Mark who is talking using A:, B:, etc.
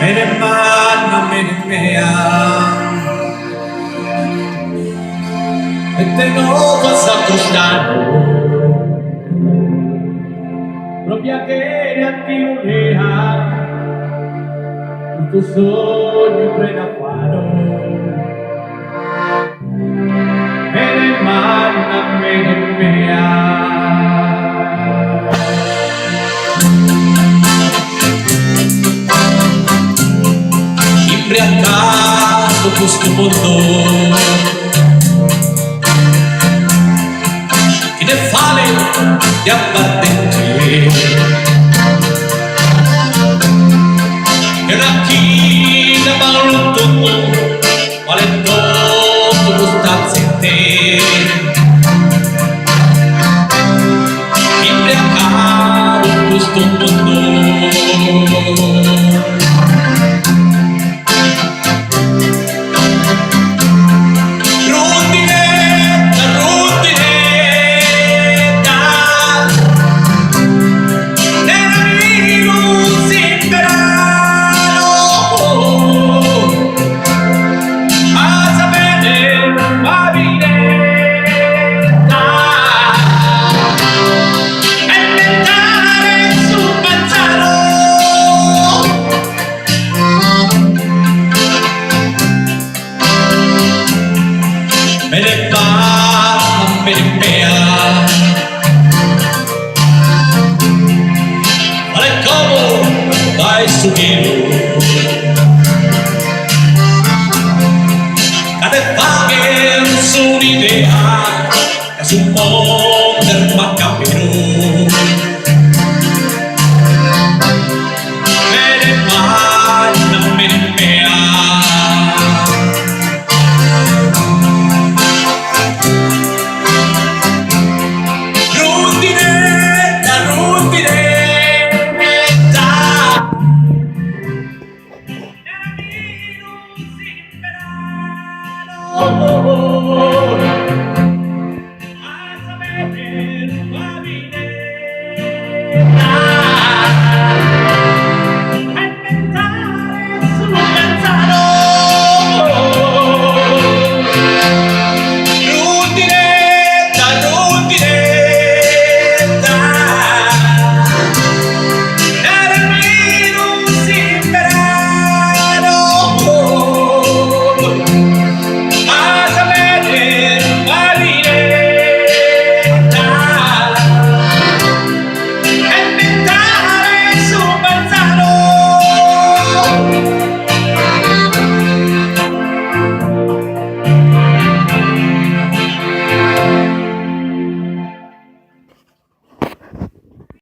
A: Mere mano, mere mea. E te non cosa costano. Proprio che a ti un'ea. Tutto sogno prega faro. Mere mano, mere mea. Imbriacato questo mondo che ne fame di abbattenti e una china balotto quale tutto gustazzi te imbriacato questo mondo. Mere mano, mere mea. Vale como vai subindo.